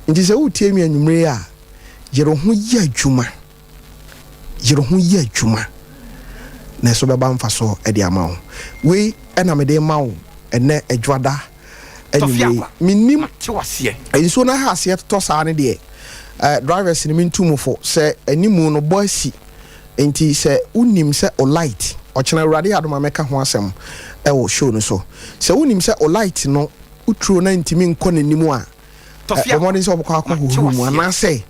nti se wotie mi anwumre a yero ho ye adwuma na so beba mfa so e de ama wo we na me de ma wo ene adwada anwumre menim enso na ha ase to saa ne de drivers ni mintumufo se animu no bossy enti se unim se o light o chena urade adoma meka ho asem e wo show no so se unim se o light no utro na ntimi nko nanimu a Tofiakwa mo se obakwa akọ mu ana se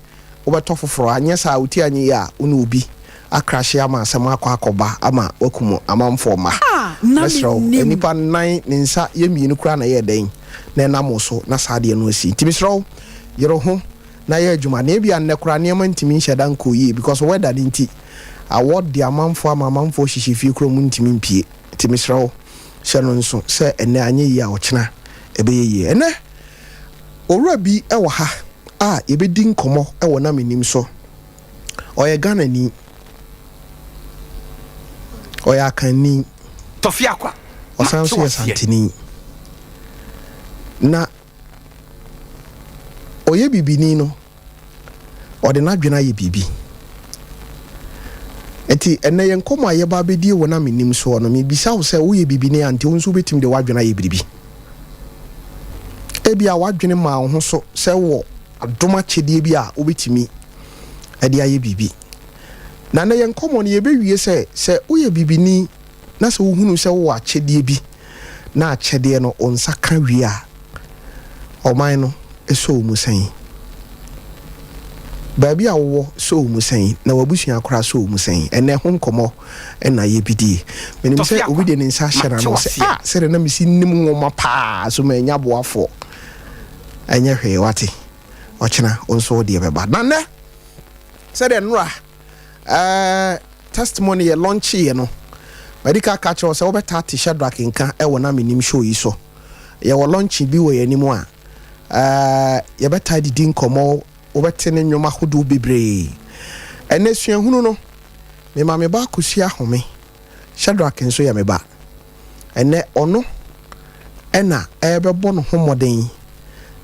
obeto foforo anye sa uti anye ya unu obi akrahye ama asem akọ ama wakumu amamfo ma mesro enipa nan ninsa yemienu kura na ye den na namoso na sade no asi timisro yero ho na ye adwuma na bia nnekora ne ma ntimi nheda nko yi because weather dinti award the amamfo hihifie kro mu ntimi mpie timisro hye no nso se ene anye yi a ochena ebeye ene owura bi ewo ha a yebedi nkomo ewo na menim so oye Ghana ni oye akani Tofiakwa osanso ye santini na oye bibini no ode na dwena ye bibi eti ene ye nkomo aye ba bedi wo na menim so no me bisa wo se wo ye bibini ante wo nso betim de wadwena ye bibi ebia wadwene ma wo ho so se wo adoma chedie bi a obetimi ade aye bibi na na ye nkomo ne ye bewie se wo ye bibini na se wo hunu se wo achedie bi na achedie no onsaka wie a oman no eso musen baby awo so musen na wabusuan akora so musen ene ho nkomo na ye bidi menim se obi de nsa hyera no se se na misi nim nwoma pa so ma nya boafo anya hwe wate ochena onso de beba na ne se de nra testimony ye launch ye no medical catch o se obeta ti Shadrack nka e wona menim show yi so ye wo launch bi wo ye nimu a ye beta didi nkomo obetene nwoma hodo bebre ene suahunu no me ma me ba kosia home Shadrack nso ya me ba ene ono ena ebebo no homoden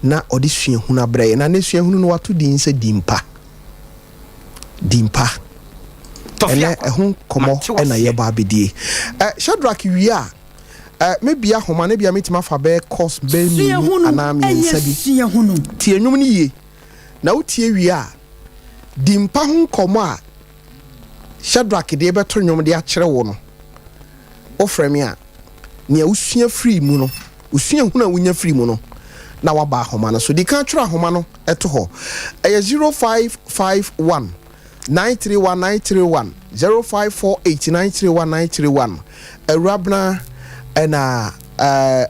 na odi suahunu abre na ne suahunu no wato din se dimpa ene ehun komo ena ye ba bedie Shadrack wi a maybe ahoma na bia metima fa be course be mi anami nsabi tie nwum ni ye na utie wi a dimpa hun komo a Shadrack de beto nwum de a kire wo no ofremi a ne usua free mu no usua hu na wunya free mu no na waba ahoma no so di kan twere ahoma no eto ho 0551 931931 0548931931 Arabna ena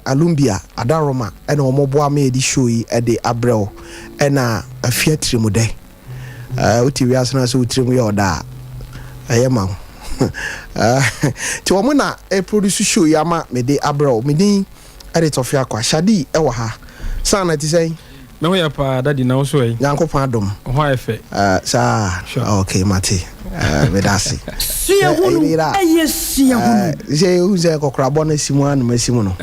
Alumbia Adaroma ena omoboa me edi show yi ede abrel ena afiatri mu de uti wiasna so utri mu yoda ayema ti wo na produce show yi ama me de abrel me din ede Tofiakwa Shadi e wo ha sana ti say me ho ya pa daddy na wo so yi yankopon adom ho afa sa okay mate medasi sia hunu eye sia hunu je uze kokra na simu anu masimu no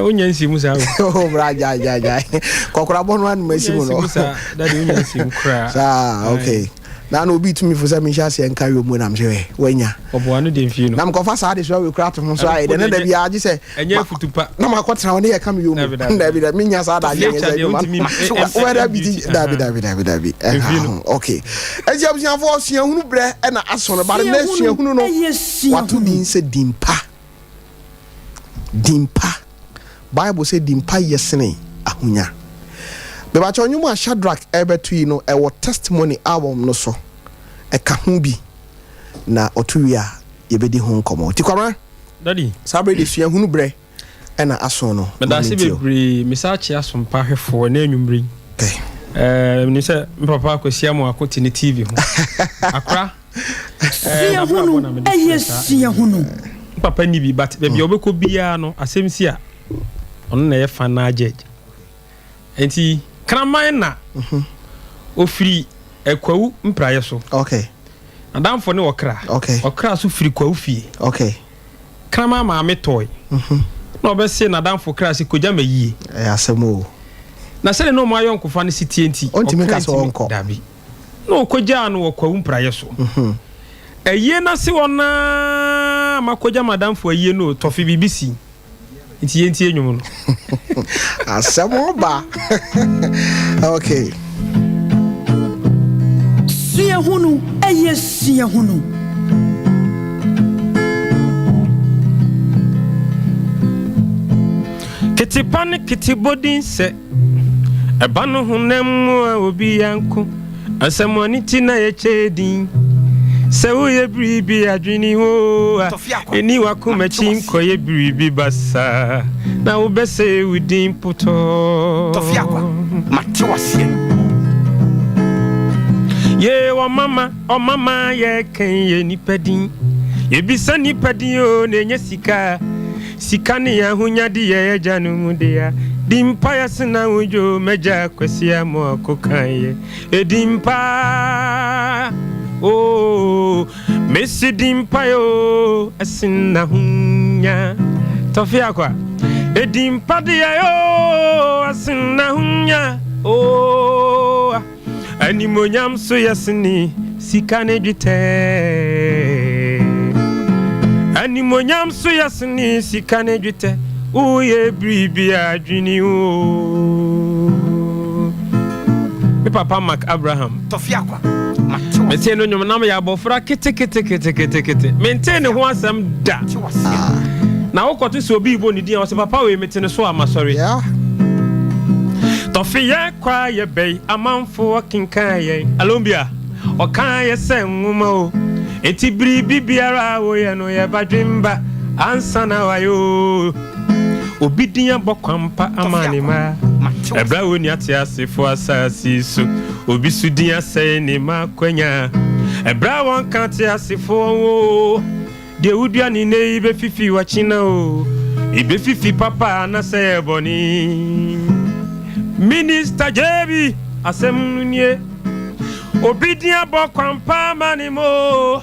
onya nsimu sa o braja ja kokra no anu masimu no daddy onya nsimu kra sa okay na no bi to me for say me sha se enka yomu na mhwe wanya obo anu de mfi no na mkofa sa de so we kra to ho so ai de na da bia agi se enya futupa na makotra woni ye kam yomu na bi da menya sa da anya se o da bi da okay eji abusian fo sia hunu bre na aso no bare na sia hunu no watu din se dimpa Bible say dimpa yesene ahunya beba chonyu a Shadrack ebetui no ewo testimony album no so eka hu bi na otuwia yebedi hu nkomo tikwara daddy sabre de sua hunu bre na aso no medase bebre misachi asompa hwefo na anwumri okay ni se papa akosia mo akoti ni TV ho akra sia hunu sia hunu papa ni bi but be obeko bia no asemsi a ono na ye fa na agege enti kraman na ofiri ekwawu mpraye so okay adamfo ne okra okay okra so firi kwawu fie okay krama ma ametoy na obese na adamfo kra se koja mayie asemo na sɛ no mo ayon kofa ne sitienti ontimi ka so onko dabi no kogya no kwa umpraye so eye na se wona makogya madam fo eye no tofi BBC nti enwum no asamoba okay suya hunu eye suya hunu kitipani kitibodin se ebanu hunem obi yanko asamoni tina ye chedin se wo ye bribi adwini ho eni wakuma chinko ye bribi basa na wo bese wudin puto Tofiakwa matiwasie ye o mama ye kan ye nipadin ye bisa nipadin o na nya sika ne ya hunyade ye janu mu de ya dimpa ya sina ujo meja kwasia mo akokan ye dimpa oh Messi dimpa yo asina hunya Tofiakwa dimpa de yo asina hunya oh animonyam so yasini sika ne dwete animonyam so yasini sika ne dwete uye bribi adwini o me papa Mark Abraham Tofiakwa mete no nyom nam ya bofra kete maintain ho asem da na wokoto so obi ibo ni dia wo se papa we mete no so amasori Tofiakwa ye bay amanfo kinkan ye alombia okan ye se nwuma o eti bribi biara wo ye no ye badwemba ansana wayo obidinya bokwampa amanima ebra woni atiase fo asasi so obi sudinya sai ni makwanya ebra won kan atiase fo wo de wudua ni ne ibe fifi wachina o ibe fifi papa na sai boni minister jebi asem nie obidinya bokwampa amanimo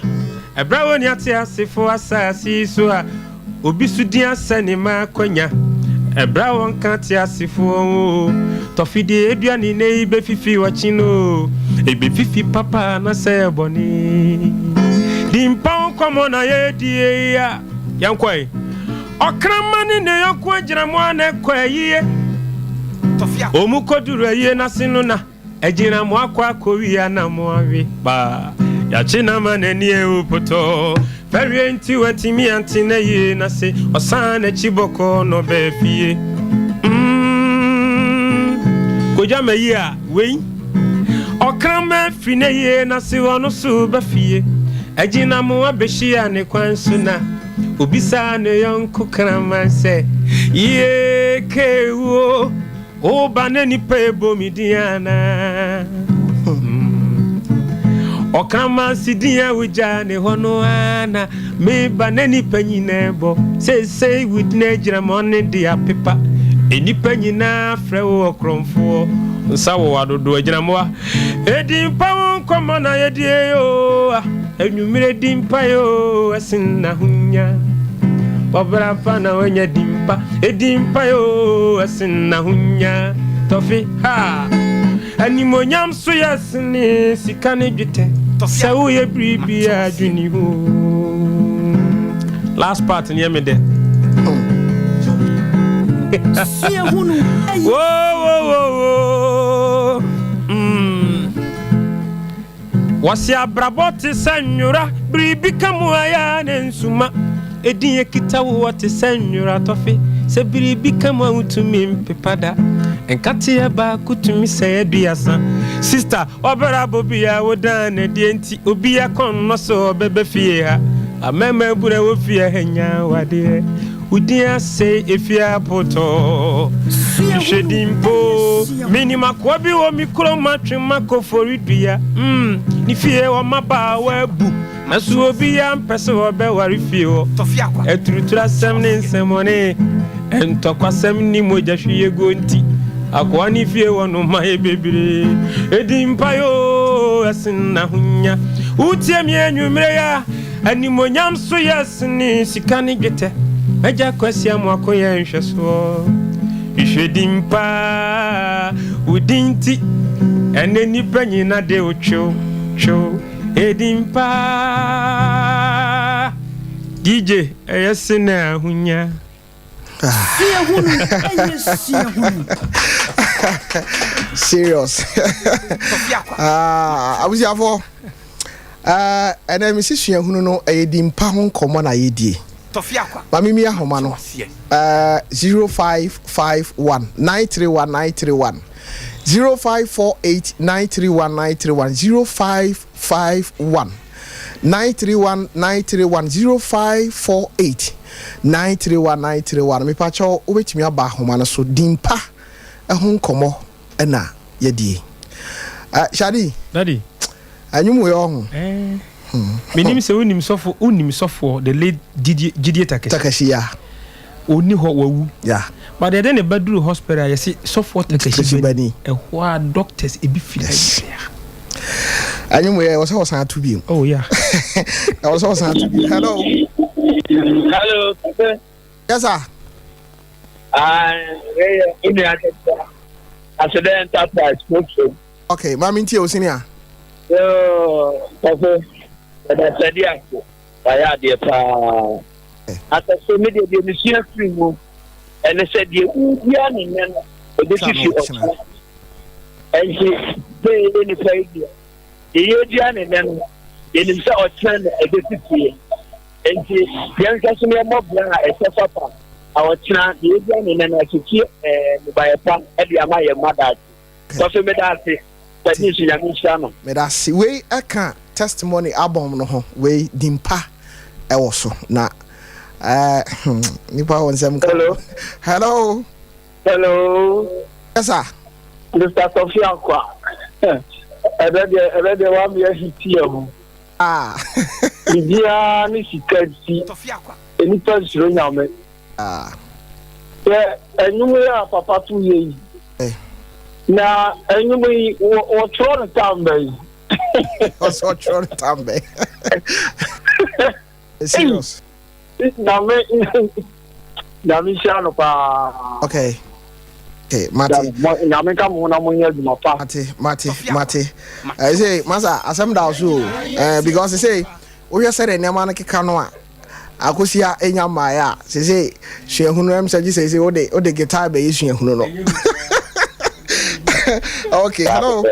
ebra woni atiase fo asasi so a obi sudinya sai ni makwanya ebra won kan ti asifo tofide eduani ne ibe fifi wachino ebe fifi papa na se boni dimpa komo na ye die ya yankwai okramani ne yonko agira mo na kwayiye Tofiakwa omukoduru aye na sinu na agira mo akwa kowiya na mo awe ba ya china manani e upoto Very nti watimi antine ye na se osana chiboko no be fie koja meyi a wei okrama fine ye na se wono so ba fie agina mo abehia ne kwanso na obisa ne yonko krama se ye kewo o banani pebo midiana Okama sidia wuja ne hono ana me banani panyina bo say with nagira money dia pepa eni panyina frewo okromfo nsa wo wadodo agiramo edimpa won komo na yedie yo enumire dimpa yo asinna hunya babra pa na wanya dimpa edimpa yo asinna hunya tofi ha animonyam so yasini sikane dwete sa wo ye bribi adwini ho last part near me there whoa wasi abraboti sanyura bribi kamuaya nensuma edin ekita wo te sanyura tofi se bribi kamu utumi mpepada enkati eba kutumi se aduasa sister obera bobia wodan na die nti obi akon no so bebe fie ha amema bura wo fie hanya wade udia se efia poto shedimpo Menim akwabi wo mikro matwe makoforidua ni fie wo maba wabu naso obi ya mpese wo be wari fie wo Tofiakwa eturutura sem ne nsemone entokwasem ni moja hwie gonti akwani fie wono mae bebire edimpa yo asinna hunya utie mi enwumre ya animonyam so yasini sikani gete aja kwasi amu akoya nhweso ihwedimpa udinti ene nipa nyina de ocho cho edimpa DJ eyesina hunya serious abusiafo and I miss you no edimpa ho komo na yedie Tofiakwa Mamimi ahoma no 0551 931931 0548 931931 0551 931931 0548 931931 me pacho obetimi aba ahoma no so dimpa ehun komo na yedie Shadi daddy anyumu yo ho Menim se unim sofo the late Didier Takashi ya oni ho wawu yeah but then the badru hospital you see sofo Takashi bani ehwa doctors ebi feel anyumu ye was san to be oh yeah I was san to be hello yes sir in the accident okay mami ntie osinia That's the idea. I had the at the same media, the mission free move, and they said, you young and this issue and he paid any idea. The young and then in himself turn a deputy and he young customer mob, except our china, the young and then I should keep by a pump at the Amaya mother. So, me that is young channel. Me that see, we I can't. Testimony album no ho we dimpa e wo so na nipa won sem hello yes sir Mr. Tofiakwa ebe wa mi hiti ho idia ni sikansi Tofiakwa eni pa siro nyame enyumu ya papa tu yi na enyumu wo tro tambe also trying to tambe. Serious. Nami shano pa. Okay, Mati. Nami kama una mwenye jumapa. Mati. I say, Masa, asem da so. Because I say, we are said na man keka no a. Akosia enya maya. Say, hwehunu am say o de guitar be hwehunu no. Okay, hello.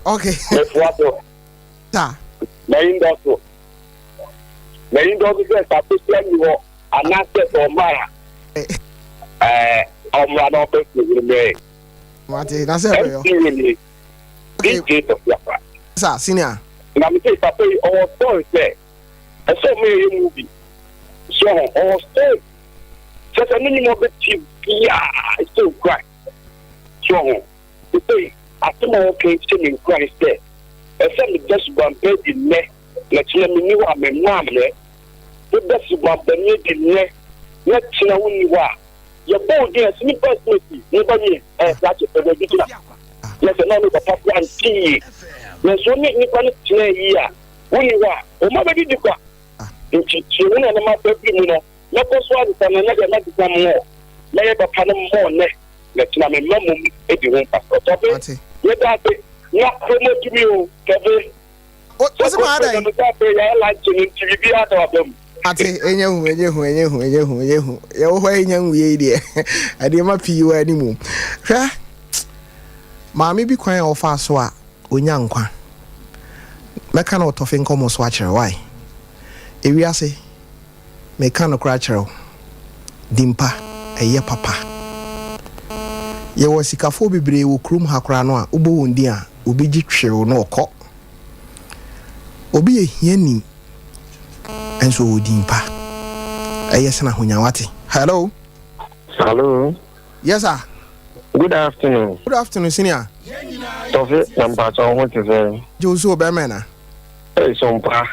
Okay. Ta. Menim doctor is a person you are not for Mara. Omra no be me. Mati, na say yo. DJ Tofiakwa. Sir, senior. Na me say papa our story say. I saw me movie. So our story. Just a minimum bit cheap. Yeah, it's so crack. So, you say after okay in Christ there. Except just one bed in me. Let's let me know I'm a mom there. But that's what the need in me. Let's know who you are. Your board there, snippers with you. Nobody has that for the beginner. Let's know the papa and see. Let's only Nippon here. Who you are. Oh, my baby, you got. If you want to my baby, let us want to come another let some more. Let a panel more neck. Let's not a mum if you want to. Let that be. Not promote me, Kevin. What's the matter? I like to be out of them. Ati enyehu ye wo enyehu ye die ade ma pii wa animu hwe maami bi kwan ofa so a onya nkwa meka na otofe nkomo so a kire why ewiase meka no kra kire dimpa eye papa ye wo sikafo bebre wo krum hakora no a ubo wondi a obi gi twew no okọ obi ehiani enso odimpa ayesana hunyawati. Hello yes sir. Good afternoon senior. Tofi Sompa what is Joso Bemena Sompa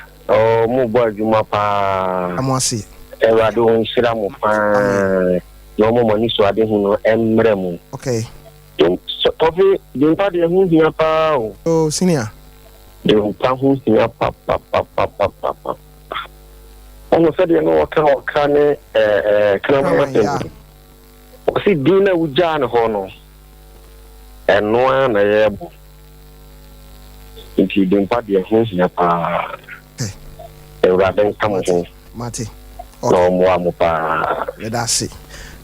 mo boy juma pa amwasi erado nshira mo pa no mo mani so ade hu no emre mu. Okay Tofi dimpa de hu hia pa oh senior de pa hu hia pa Almost said you know what kind of see dinner with John Hono and no one able into the party of his yapa. Rather come home. Mate. No more pa. Let us see.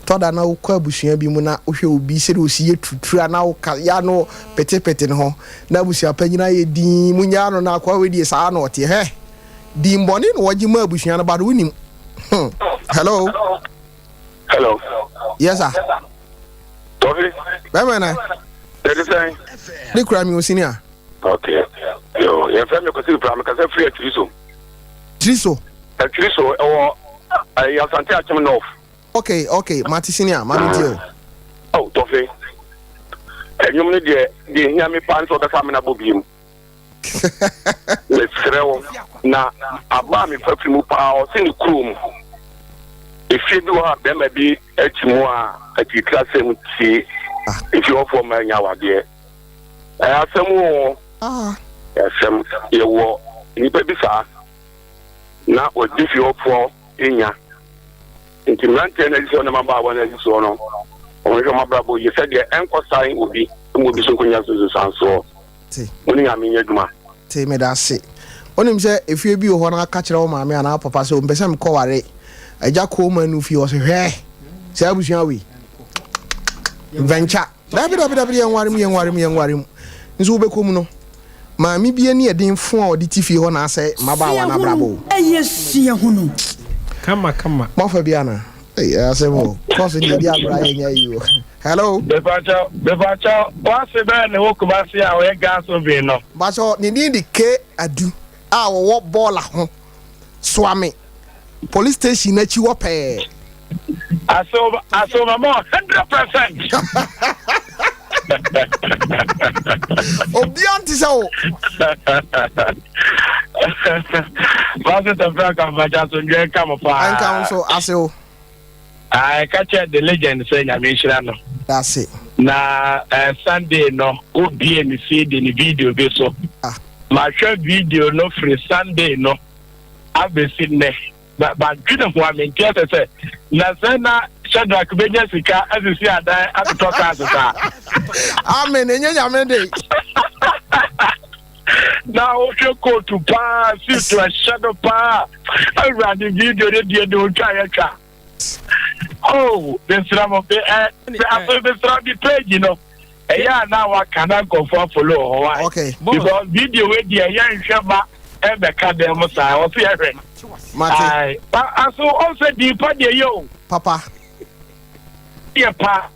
Toda na ukwa busua bi mu na ohwe obi se osi yetutura na uka ya no pete no na busua panyina ye din munya no na akwa we die sa na ote he di mboni no waji ma busua na ba do nim. Hello. Hello. Yes sir. Tofi. Bemena. What is saying? Ni kura mi osinia. Okay. Yo, your family ko si problem ka say free Triso. Triso. Triso or I Asante Achim North. Okay, Mati senior, mami dio. Oh, Tofi. And you need the Yami pants or the family above Let's throw now. Abami perfume power, sing crew. If you do have them, maybe a more at the class, if you offer my yawa dear. I have some more. Yes, some you walk in baby, sir. Now, what if you offer in ya? Into maintenance on number one and so on. My brother, you said the anchor sign would be so convenient to so. When I mean, Yagma. Say me that say. When him say, if you be a honor catcher, my man, our papa, so Bessam Coare, a jack woman who feels hey, say, we shall we venture. Worry. Nzube kumuno. Ma mi bi ani eden fun a odi tifi ho na say maba wa na brabo. Yes, ya hunu. Come. Mo fa bia na. Say mo. Cause ni dia bra nya yi o. Hello. Befacha, what's the band who come see our gas of no. Bacho ni di ke adu. A wo ball ho. Swami. Police station na chi wo pe. Aso mama 100%. Obianti so. What's the Frank Maja so you come for? I come so aseo. I catch the legend saying I mention no. That's it. Na Sunday no obi emi see the video be so. Ma share video no free Sunday no. I've seen ne. But good of one in case say na na Shadrach Benya sika as you see adan at the talk as amen enya mende. Now you go to pass to a shadow pa. I ran the video they do try. Oh, this ram of the after the page, you know. Yeah, now I cannot go for follow. Okay. Because video with the young shaba and the cadem was hearing. I so also deep yo. Papa. Yeah, pa.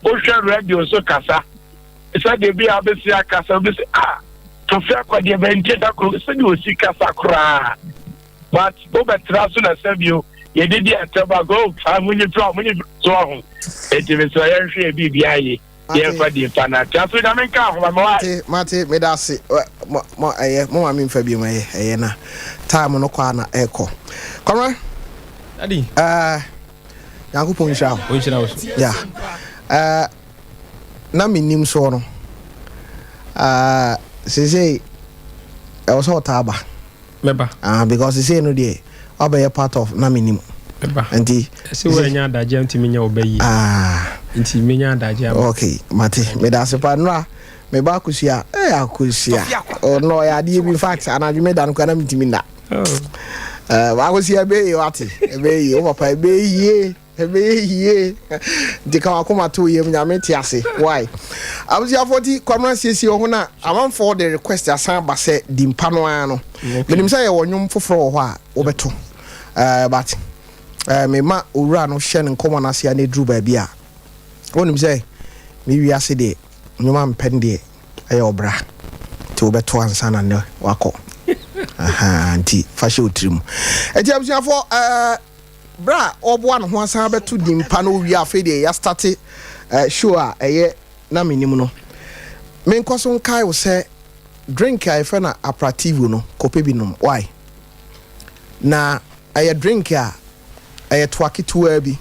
Ocean radio so kasa. Isa de bi abesia kasa bi say Tofiakwa de bente da ko se ni osi kasa kra. But over traso na sabio ye did the ataba go family so ho. E ti be so ye hwe bi bia ye. Ye fa di pana. Traso da men ka ho ma Mate me da se mo ma me fa bi ma ye na. Time no kwa na eko. Come Daddy. Yankopon hwa. O hira wo. Yeah. Na Menim so no. Say I was hot aba. Meba. Because he say no dey obey part of na Menim. Meba. Enti say we nya adaje ntimi nya obayi. Enti me nya adaje. Okay, mate me da se pa no me ba akusia akusia. Oh no ya dey in fact anadwe me da no kana ntimi na. Wa akusia be yi wati. Be yi o papa be yi. Ye dika akoma to yem nyame ti ase why abusia 40 kwamra siesie ho na am for the request asan ba se dimpa no an no menim say ye wonwom foforo ho a obeto but me ma owura no hye ne nkomo na ase na dru ba bia wonim say me wi ase de nyoma mpen de aye obra ti obeto ansa na ne wako anti fashion trim eti abusia for bra obo an ho asan beto dimpa no wi afa de ya start show a eye na Menim no me nkoso nkai wo se drink a ife na aperitivo no kope bi nom why na eye drink a eye twake tuwa bi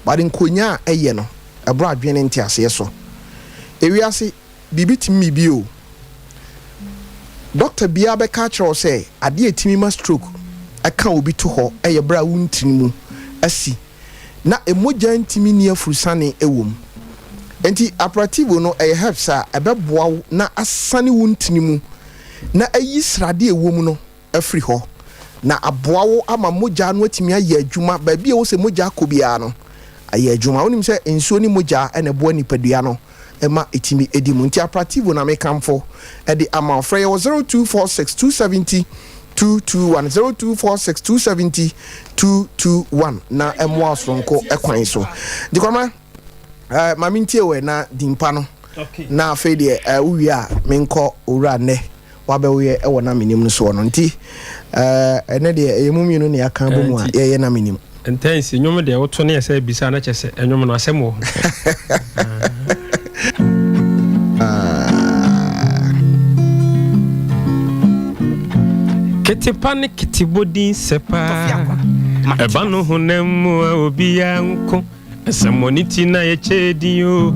bade nkonya eye no ebro adwene ntiase so ewiase bibitimi bi o doctor bia be ka kiro se ade etimi ma stroke aka obi to ho eye bra wuntini mu asi na emoja ntimi ni afurusane ewom enti aperativo no helps a ebeboa na asane wuntini mu na ayi srade ewom no afri ho na aboa wo ama moja no atimi aye adwuma ba bia wo se moja akobia no aye adwuma wonim se ensuo ni moja ene boa nipadua no ema etimi edimu nti aperativo na mekamfo edi ama frey 0246 221 0246 na emwa sonko ekwan so dikwama mami ntie we na dimpa no na afi de uwi a menko owura ne wabe we e wona menim no so no nti ene de eyemu no ne aka bomu a ye na menim intense nyom de woto ne ese bisa na chese enyom no asemo Ketipani kitibodi sepa Ebanu hunemu obia nko Esamoniti na yechedi yo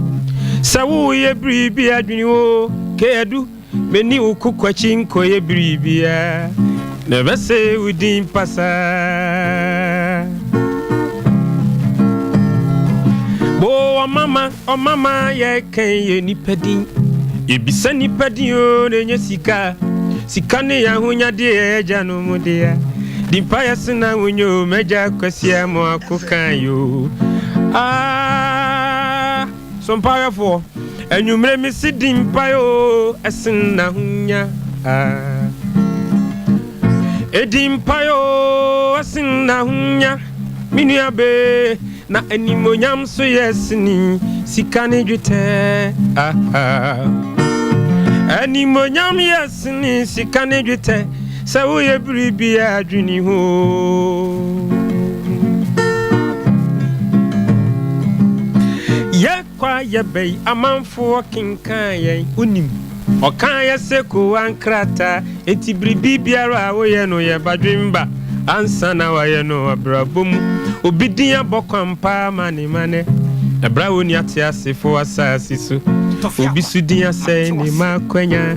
Sawu ye bribi adwini wo Kedu meni ukukwa chinko ye bribi ya Nebese udin pasa Bo o mama ye kenye nipedi Ibisa nipedi yo nenye sika Sikane ya hunya de eja no mudia Dimpa ya sina unyo meja kwasia mo akukan yo Sompa ya fo enyumre mi si dimpa yo esina hunya Edimpa yo esina hunya minu abe na animonyam so yesini sikane dwete Animonyam yesini sikane dwete sa wo ye bribi adwini ho Ye kwa ye bei amanfo kinkan ye unim okan ye seko ankrata eti bribi biara wo ye no ye badwemba ansa na wa ye no abrabom obidin abokwampa mane ebra woni ate asefo asasi so obi sudin asai ni makwanya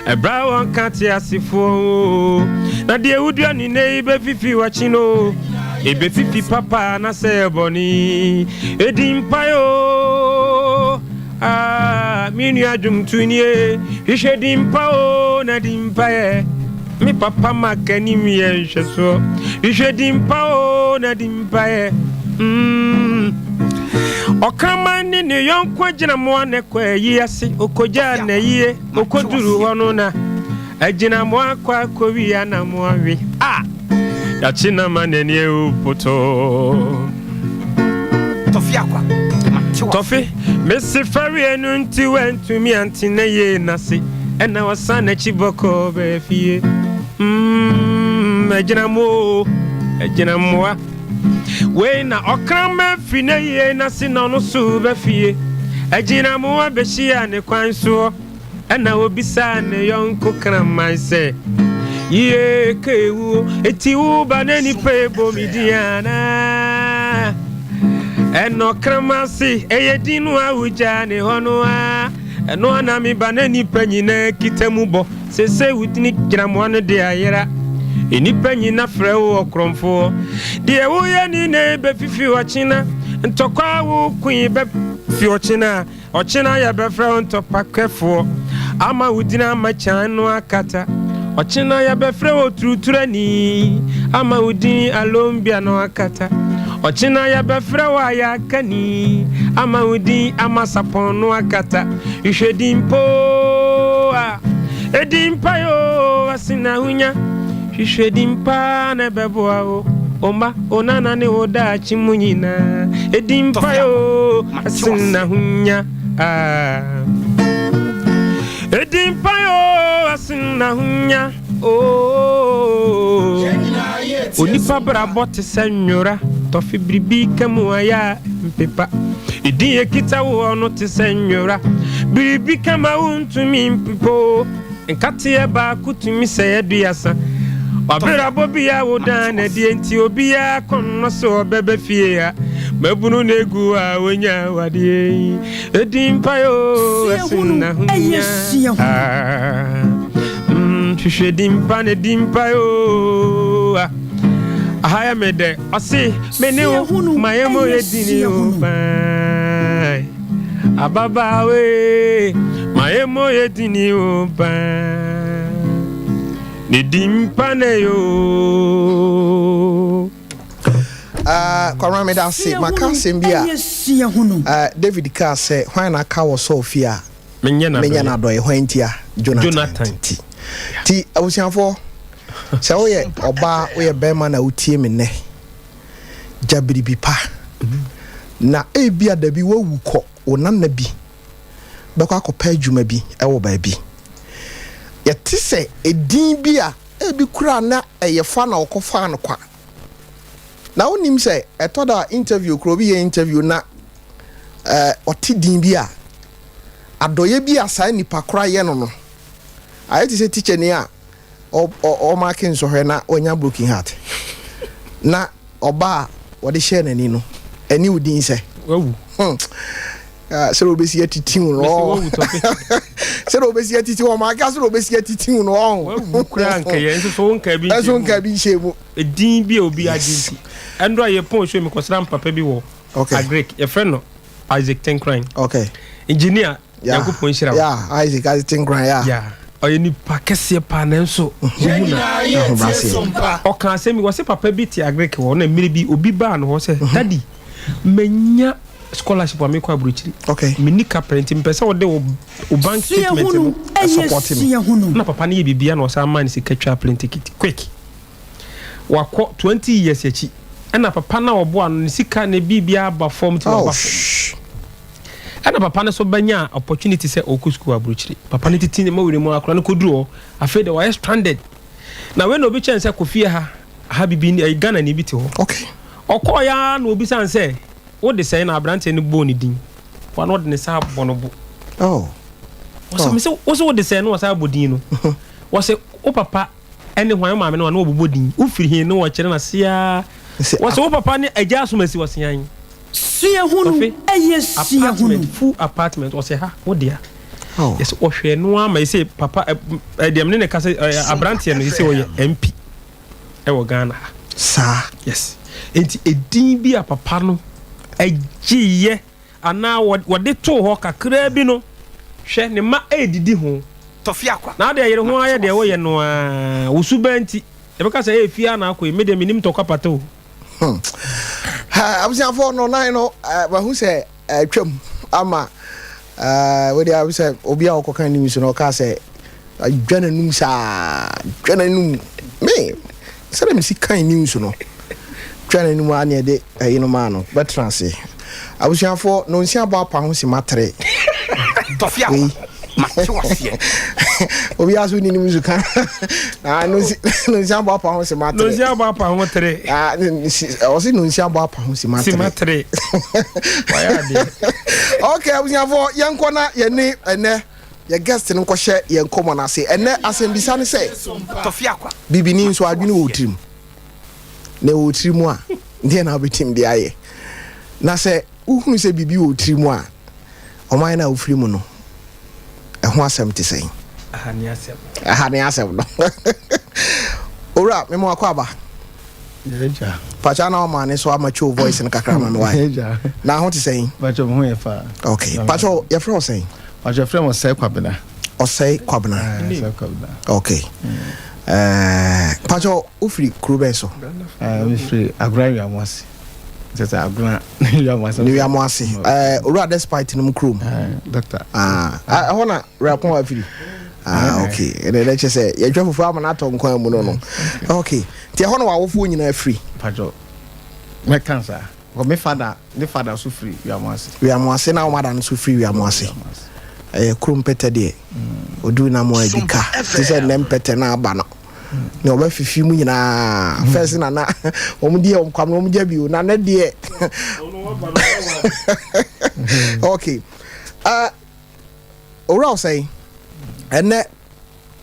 ebra won kate asefo na de ewudua ni nei be fifi wachino ebe fifi papa na se boni edimpa yo minu adum tunie hwehwe dimpa o na dimpa ye mi papa makani mi ye hweso hwehwe dimpa o na dimpa ye Okamani ni yonkwa jina mwa ne kwa yiyasi okoja na yiye okoduru hono na ajina mwa kwa kowiya na mwa wi ya china maneni upoto Tofiakwa Tofi mesi fari enu nti wentu mi antine ye nasi ena wasane chiboko befie ajina mwa we na okama fine ye na sina no so be fie agina mo abehia ne kwanso na obisa ne yonko kraman se ye kewu eti u banani pebo midiana eno kramasi eyedinu awuja ne hono eno na mi banani panyina kitamubo sese wudini gramo ne de ayera enipa nyina frɛ wo okromfo de wo ye ni ne be fifi ochina ntokwa wo kun be fi ochina ya be frɛ ntopakwefo ama wudina machan no akata ochina ya be frɛ wo turuturani ama wudin alombia no akata ochina ya be frɛ wo ayakani ama wudin amasapon no akata ihwedimpo edimpa yo asina hunya Shishedimpa ne beboa o Oma onana ne oda chimunyina Edimpa yo asina hunya Edimpa yo asina hunya Onipa brabote senyora Tofi bribi kemu aya mpepa Idie kita wo no te senyora Bribi kama untumi mpipo Nkati eba kutumi seyeduasa Obira bobia wodan na die nti obia konno so bebe fie ya mabunu negu a wonya wade edimpa yo asina hunya hwehwe dimpa ne dimpa yo Ahaya me de. I say, Menim, my emo yedini obai. Ababa we, my emo yedini obai. Nidim paneyo. Kwame me da say maka sembia. David Carr say when na ka wo Sofia. Menya na do e hwantia Jonathan ti abusianfo se wo ye oba wo ye bema na utie me ne jabiri bi pa na ebia da bi wawu kɔ onanna bi bɛkɔ akɔpa adwuma bi ɛwɔ ba bi yɛte sɛ edin bi a ebi kura na ɛyɛfa na ɔkɔfa no kwa na wonim sɛ ɛtɔda interview kuro bi ye interview na ɔte din bi a adoye bi asa nipa kora ye no ayeti se teacher ni a o marking so hwe na onya broken heart na oba wo de share nani no ani udin se wawu se ro besi atitin no se ro besi atitin o ma ga se ro besi atitin no wawu kura nka ye so nka bi so nka bi shemu edin bi obi agenti endo ye pon show me kosram papa bi wo agrek ye friend no Isaac Tenkrine okay engineer Yakupo nshira Isaac Tenkrine oye ni pakese pa na nso o kan se mi wo se papa bi ti agrek wo na mmiri bi obi ba no ho se daddy menya scholarship wa me kwa bruchiri okay me ni parent mpesa wo de o bank statement no support me na papa na ye bibia na o sa man se katwa plane ticket quick wakọ 20 years yachi na papa na obo ano sika na bibia ba form ti ba ana papa ne so banya opportunity say okusku abruchiri papa ne titi ne mawire mu akora ne koduro afa de why stranded na when obi chen say kofie ha bibi ni Ghana ni bi ti ho okay okoya na obi san say wo de say na abrante ne bo ni din wa no de ne sa bonobo wo say wo de say no sa bodin no wo say o papa ene hwan ma me no na obobo din wo firi hin no wo kire na sia wo say o papa ne agya asomasi wo sian Suya hunu suya hunu full apartment o se ha wo dia yes o hwe no ama say papa dem ne ka say abrante no say wo ye MP e wo Ghana sa yes enti edin bi a papa no agiye ana wo de to ho kakra bi no hwe ne ma edidi ho Tofiakwa na de yere ho aye de wo ye no wo subanti e be ka say e fia na akọ me de menim to kapato abusia for no nine no who say twam ama we dey abi say obi a okokan ni so no ka say dwana num sa dwana num me say dem si kan ni so no dwana num ane de no ma no betranse abusia for no nsia ba pa ho si matre Tofiakwa Matiwasie obi aso ni nimu kan no nsia ba pa ho si matre no nsia ba pa ho tre o si no nsia ba pa ho si matre waya de okay abusia for yanko na ye ni ene ye guest no kwhye ye nkomo na se ene asembisa ne se Tofiakwa bibini nso adwene wo tirim na wo tirim a ndie na obetim de aye na se uhunu se bibi wo tirim a oman na ofirimu no ho asem te sei ahani asem no ora me mo akwaba yeja pacha na o man so amacho voice na kakra ma why yeja na ho te sei pacha mo ye fa okay pacha ye fro sei pacha frem o sei kwabena okay pacha ufri krube so we free agrarian amwasi just aguna ni amwasi ora despite no krom doctor I wanna rap on afiri okay and then let's say you drop for am na to nkwan mu no okay ti ho no wa wofo nyina free pacho me cancer go me father so free we amwasi na o madan so free we amwasi krom pete de odu na mo adika ti say nem pete na aba no ne oba fifi mu nyina first na omudie omkwam no omudie bi na na de okay ora say ene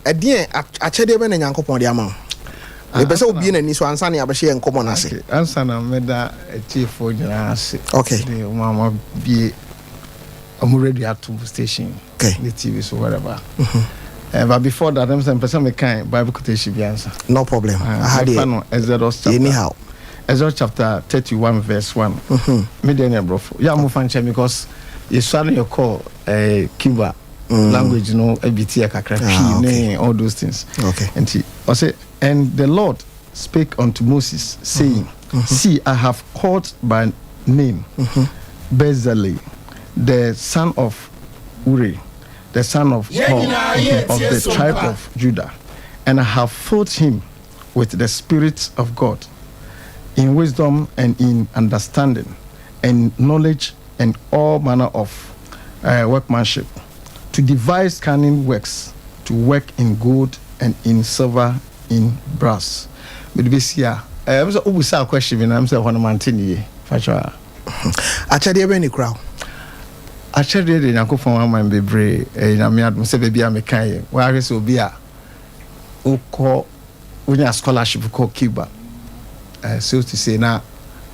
edien achede be na nyankopon de ama e be se obi na ni so ansa ne abehye enkomo na se ansa na meda chiefo nyina ase okay de mama bi I'm ready at the station okay the TV so whatever but before that I'm saying person me kind Bible quotation be answer no problem I had it no Exodus chapter anyhow Exodus chapter 31 verse 1. Me dey bro. Yeah, mo fan check because you swallow your call Cuba language, ABT kakra all those things. Okay. And he say, and the Lord spake unto Moses, saying, see, I have called by name Bezalel, the son of Uri, the son of Hur, of the tribe of Judah, and I have filled him with the Spirit of God, in wisdom and in understanding, and knowledge and all manner of workmanship, to devise cunning works, to work in gold and in silver, in brass. But be see I'm so always a question when I'm saying one mantini. Facha. Actually, any crowd. Actually, the Yanko from my baby, and I mean, say baby, I'm a kind. Where is Obia? Who call when a scholarship called Cuba? So to say now,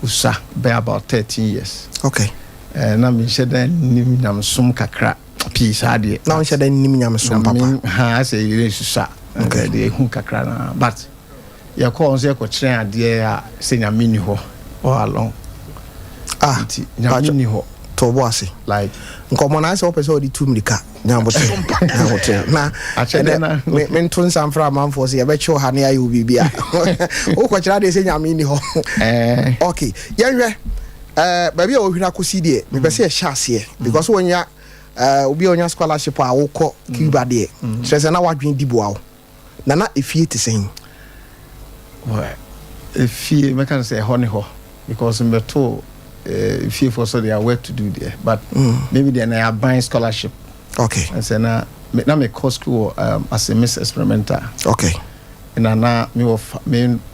Usa be about 13 years. Okay. Na me sheda nim nyam som kakra piece ade. Na me sheda nim nyam som papa. Ha say you Susa. Okay, dey hu kakra na but ya call say ko kire ade a say nyam ni ho all along. Nyam ni ho to boase like nkomo na say opese odi tum dika nyam bote na hotel na achede na me ntun samfra manfo say e be che ha na ayi obibia o ko kire ade say nyam ni ho okay yenhwe baby o hwina kosi de me be say e hyase because wonya obi onya scholarship a wo kọ Cuba de say na wadwen dibo awo na efie te sen efie me can say honey ho because me to efie for so they are work to do there but maybe they are buying scholarship. Okay. And say na me course school as a miss experimenter. Okay. And na me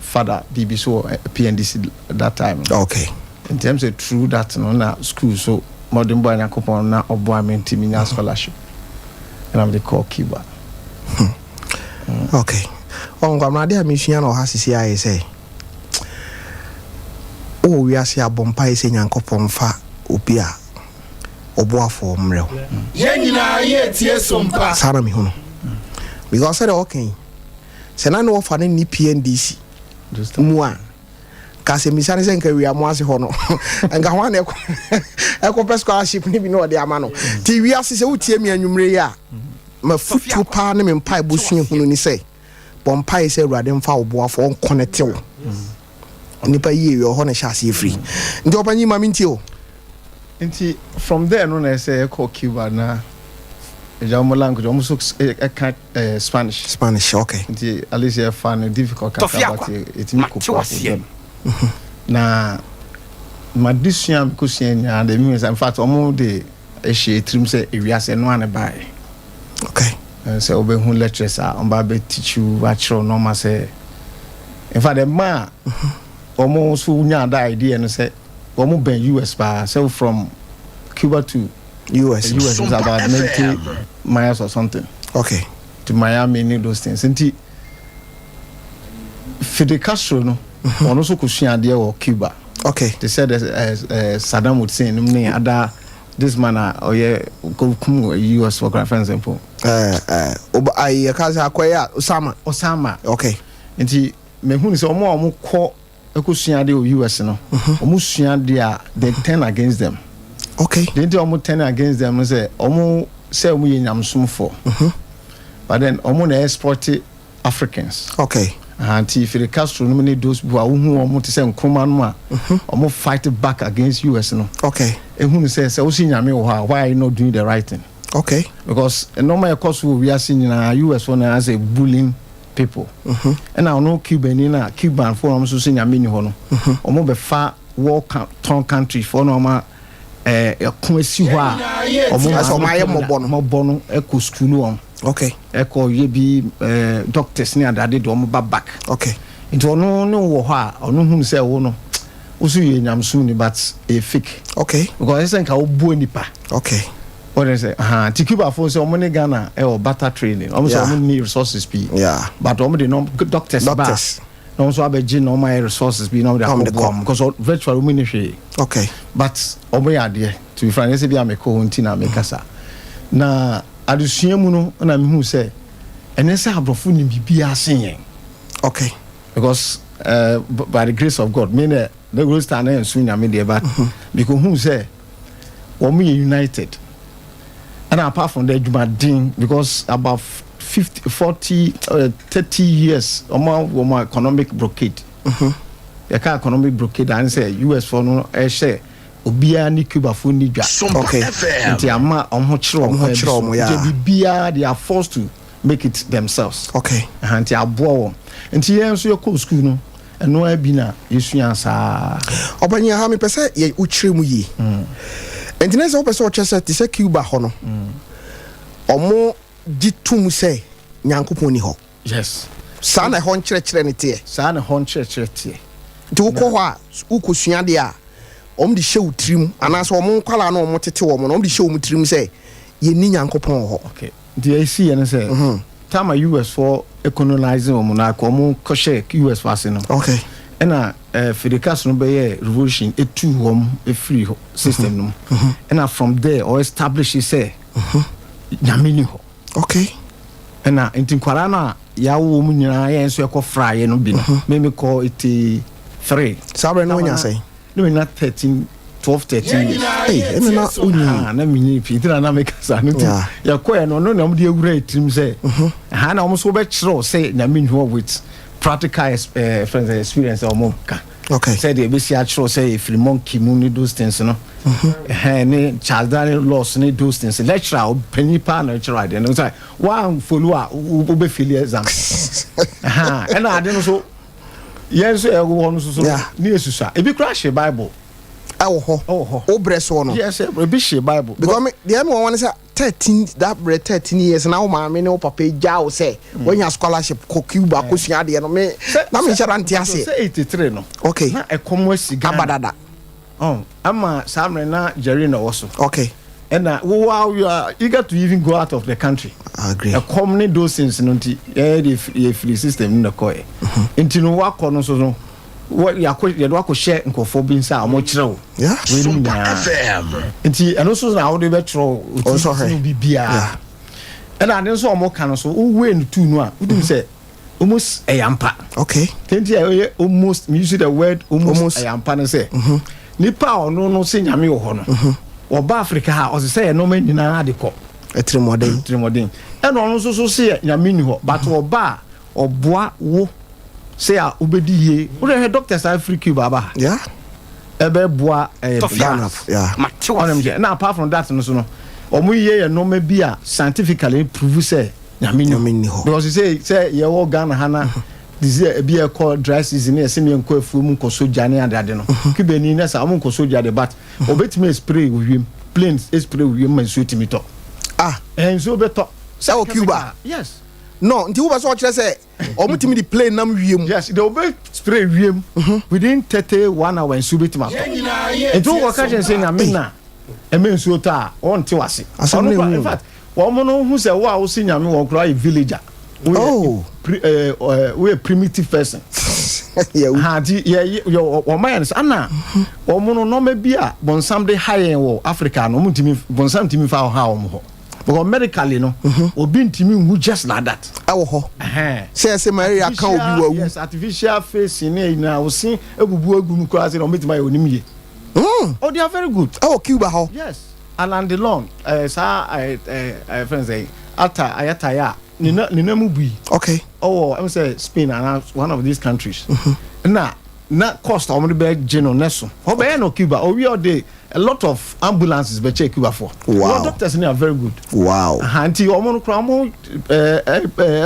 father DB so PNDC that time. Okay. In terms of through that na school so modern boy na couple na obo me team scholarship. And I'm the call Cuba. Okay. Ngwamna de amisua no ha sisi aye say. O wi ase abompa ise nyankopon fa obi a oboafo mrew. Ye nyina ye tie Sompa. Sara mi hunu. Because say okay. Se na no fa ni PNDC. Just mu a ka se misane se nka wi amoase ho no. Nka ho na eko scholarship ni bi no de ama no. Ti wi ase se utie mi anwumre ya. Ma futu pa ne me mpa bosua hunu ni say. Bompa ise awurade mfa oboafo on connect wo. Nipa ye we ho na hyase free. Ndi opanyi ma minti o. Nti from there no na say call Cuba na Jamo language almost Spanish. Okay. Nti at least you find difficult but it me ko na madisuam kusienya the means in fact omo de ehye trim say ewiase no ane bai. Okay. Say obehu lectures on ba be teach you actual normal say in fact the man omo so nya that idea no say omo ben US pa so from Cuba to US is about 90 miles or something. Okay. To Miami and those things. Nti Fidel Castro no on also kusua there or Cuba. Okay. They said Saddam would say other this man or come US for example. I can say Osama. Okay. Nti me hu say omo kọ kusua there US no. Omo sua there they turn against them. Okay. They do almost 10 against them say omo say omo yenyamsum for. But then omo na export Africans. Okay. Anti Fidel Castro no many those who omo to say nkroma no a omo fight back against US no. Okay. Ehunu say osi nyame wo ha why are you not doing the right thing? Okay. Because normal course we are seeing in US one as a bullying people. And I know Cuban for omo so say nyame ni ho no. Omo be fa war ton country for normal komesi ho a omo mobo no eko school on. Okay. Eko ye bi doctors ni adade do omo back. Okay. Into no wo ho a ono hu say wo no usu ye nyamsu ni but a fake. Okay. Because I think I will bu nipa. Okay. What is it? Tikuba for so many Ghana or better training. Almost so many resources be. Yeah. But almost no doctors. No so abeji no my resources be no come because virtual ministry. Okay. But omo ya de to be frank say be ameko hunti na mekasa. Na adusua mu no na me hu say enese abrofo ni bibia sen yen. Okay. Because by the grace of God, mean the will stand and soon I mean but because who say we united. And apart from that, Jumadin, because about 50, 40, 30 years or more economic blockade. The economic blockade, and say US for no share. Obia ni Cuba for ni okay. Nti ama onhochiro ya they are forced to make it themselves. Okay. Nti aboa. Nti yen so your school no eno abi na yesuan sa. Obanya ha me pese ye uchire mu yi. Nti na se o pese o chese ti se Cuba ho no. Omo ditum se nyankopon ni ho. Yes. Sa na ho nkyerɛkyerɛ ne tie. Sa na ho nkyerɛkyerɛ tie. Nti wo kɔ hɔ a ukosua de a di show trim anaso om kwala na om tete wo no om di show mu trim say ye ni nyankopon ho. Okay. The AC and say time US for colonizing om na ko om ko share US fast no. Okay. Ena Fidecas no be revolution etu hom e free system no. Ena from there or establish say nyamini ho. Okay. Ena ntinkwara na ya wo mu nyina ye nso e ko fry no bi no. Me call it 3. Sabre no nya say. No, not 13, 12, 13 years. Hey, I'm not na me Peter na make us no. Ya ko no no na dey awura trim say. Ha na almost be chiro say na me know with practical friends experience or more. Okay. Say dey be see chiro say if monkey mu ni those things no. Ne child loss ni those things. Lecturer penny pa na lecturer dey no say one follow we be fail exam. And I dey no so yes, I go so near Susa. If you crash a Bible, oh, breast one. Yes, a bishop Bible. Because the other one is 13 that 13 years now, my no papa Jao say when your scholarship Cuba, Cusia, no me, na me charantia say 83 no. Okay, na a commerce Abadada. Oh, I'm a Samrena Jerina also. Okay. And wow, you are eager to even go out of the country. I agree. A common those things, the free system in the coy. Into no work on so what you are share and cophobia are much low. Yeah, and also now the metro also be beer. And I saw more can so win 2 no, wouldn't say almost a yampa. Okay, almost use the word almost a yampa and say Nipa or no sing a meal honor. Or Africa ha or say no man in an article. A trimodin. And also so say Yamini, but or bar or bois wo say a ubedi. What are doctors are free Cuba? Yeah. Ebe bois Tofiakwa. Yeah. Now apart from that, no or we ye no may be a scientifically prove say Yamini. Because you say ye all Ghana Hana. This is be a called dry season here. See me and co fumu koso jani and adeno. Kibeni nesa amun koso jade but obet me spray with him. Planes spray with him and sweet me talk. Ah, and so better. So Cuba. Yes. No, until we saw say omuti me the plane nam wiem. Yes, they obey spray with him within 31 hours and subit ma. And to work and say na me na. E me so ta on ti wase. In fact, one no who say wa o si nyame won kra villager. Oh, we a primitive person. Yeah, your man is Anna. Or mono no me bia, bon some day high in Africa, no mutimi, bon some timmy for how. But medically, no, or being timmy who just like that. Oh, says Maria can't be yes, artificial face in now, see a boo cross or meet my own. Oh, they are very good. Oh, Cuba, yes, Alan DeLong, friends say, Alta Ayataya. Nina Mubi. Okay. Oh, I would say Spain and one of these countries. Now, not cost on the bed general Nesso. Oh, no Cuba. Oh, we are there. A lot of ambulances be check Cuba for. Wow. Doctors are very good. Wow. Anti hormone cramo